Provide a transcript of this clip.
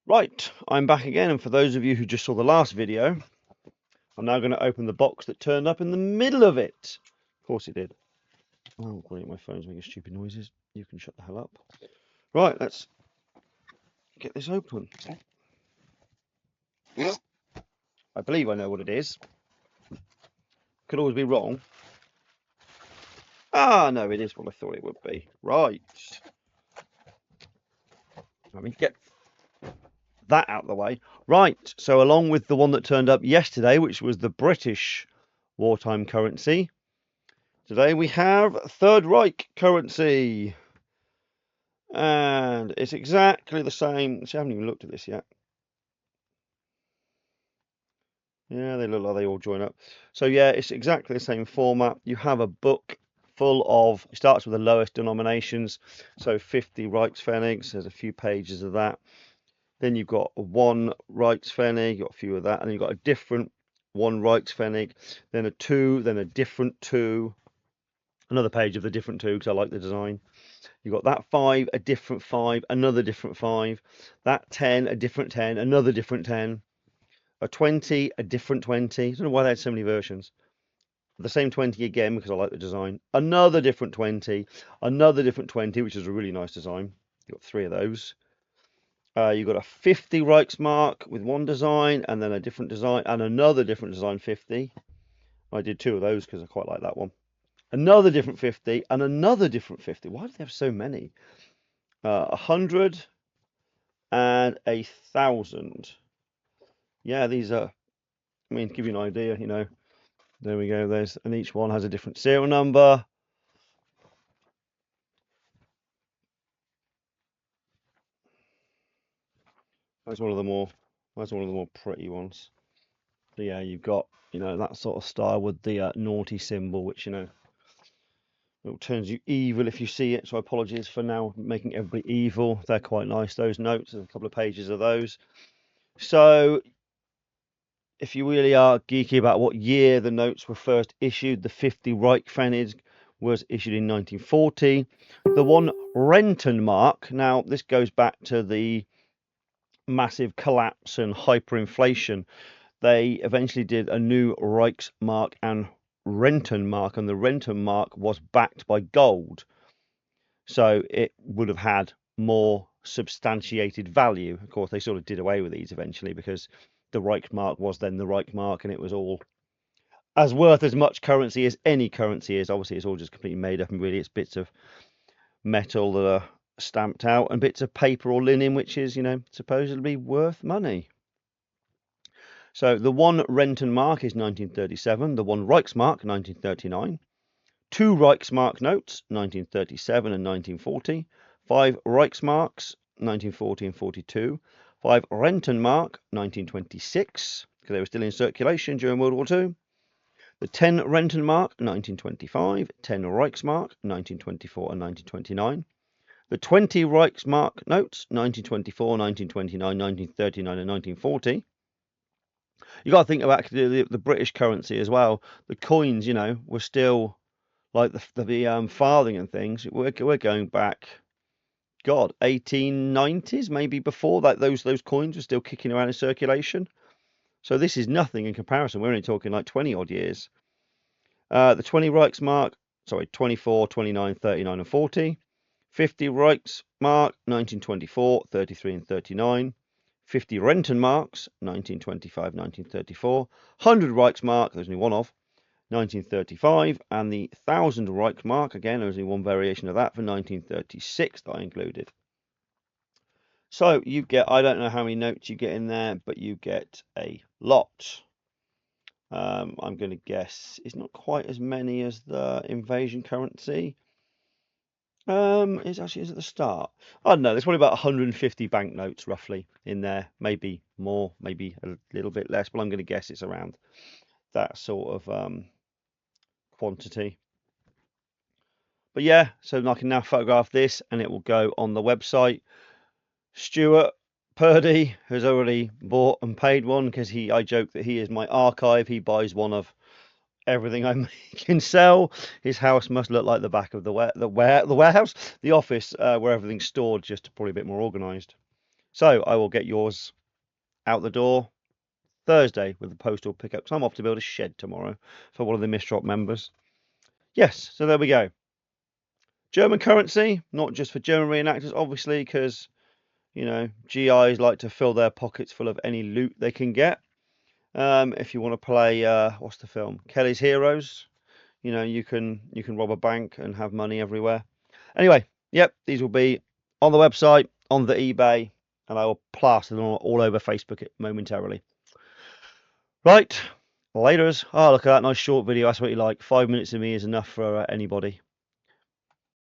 Right, I'm back again, and for those of you who just saw the last video, I'm now going to open the box that turned up in the middle of it. Of course it did. Oh, great, my phone's making stupid noises. You can shut the hell up. Right, let's get this open. I believe I know what it is. Could always be wrong. Ah, no, it is what I thought it would be. Right. Let me get that out of the way. Right, so along with the one that turned up yesterday, which was the British wartime currency, today we have Third Reich currency. And it's exactly the same. See, I haven't even looked at this yet. Yeah, they look like they all join up. So yeah, it's exactly the same format. You have a book full of, it starts with the lowest denominations, so 50 Reichspfennigs. There's a few pages of that. Then you've got one Reichspfennig, you've got a few of that, and then you've got a different one Reichspfennig, then a two, then a different two, another page of the different two because I like the design. You've got that 5, a different 5, another different 5, that 10, a different 10, another different 10, a 20, a different 20. I don't know why they had so many versions. The same 20 again because I like the design. Another different 20, another different 20, which is a really nice design. You've got 3 of those. You've got a 50 Reichsmark with one design, and then a different design, and another different design 50. I did 2 of those because I quite like that one. Another different 50, and another different 50. Why do they have so many? 100 and 1,000. Yeah, these are, I mean, to give you an idea, there we go. And each one has a different serial number. That's one of the more pretty ones. So yeah, you've got, that sort of style with the naughty symbol, which, it turns you evil if you see it. So apologies for now making everybody evil. They're quite nice, those notes. There's a couple of pages of those. So if you really are geeky about what year the notes were first issued, the 50 Reichspfennig was issued in 1940. The one Rentenmark, now this goes back to the massive collapse and hyperinflation. They eventually did a new Reichsmark and Rentenmark, and the Rentenmark was backed by gold. So it would have had more substantiated value. Of course, they sort of did away with these eventually because the Reichsmark was then the Reichsmark, and it was all as worth as much currency as any currency is. Obviously, it's all just completely made up, and really it's bits of metal that are stamped out and bits of paper or linen, which is, supposedly worth money. So the one Rentenmark is 1937, the one Reichsmark 1939, 2 Reichsmark notes 1937 and 1940, 5 Reichsmarks 1940 and 42, 5 Rentenmark 1926 because they were still in circulation during World War II, the 10 Rentenmark 1925, 10 Reichsmark 1924 and 1929, the 20 Reichsmark notes 1924, 1929, 1939 and 1940. You got to think about the British currency as well. The coins, were still like the farthing and things. We're going back, God, 1890s, maybe before that. Those coins were still kicking around in circulation. So this is nothing in comparison. We're only talking like 20 odd years. The 20 Reichsmark, sorry, 24, 29, 39 and 40. 50 Reichsmark, 1924, 33 and 39. 50 Rentenmarks, 1925, 1934. 100 Reichsmark, there's only one of, 1935, and the 1,000 Reichsmark, again, there's only one variation of that for 1936 that I included. So you get, I don't know how many notes you get in there, but you get a lot. I'm going to guess it's not quite as many as the invasion currency. It's actually is at the start. I don't know. There's probably about 150 banknotes roughly in there. Maybe more, maybe a little bit less, but I'm going to guess it's around that sort of quantity. But yeah, so I can now photograph this and it will go on the website. Stuart Purdy has already bought and paid one because I joke that he is my archive. He buys one of everything I make and sell. His house must look like the back of the warehouse, the office where everything's stored, just probably a bit more organised. So I will get yours out the door Thursday with the postal pickup. So I'm off to build a shed tomorrow for one of the Mistrop members. Yes, so there we go. German currency, not just for German reenactors, obviously, because, you know, GIs like to fill their pockets full of any loot they can get. If you want to play, what's the film? Kelly's Heroes. You know, you can rob a bank and have money everywhere. Anyway, yep, these will be on the website, on the eBay, and I will plaster them all over Facebook momentarily. Right, laters. Oh, look at that nice short video. That's what you like. 5 minutes of me is enough for anybody.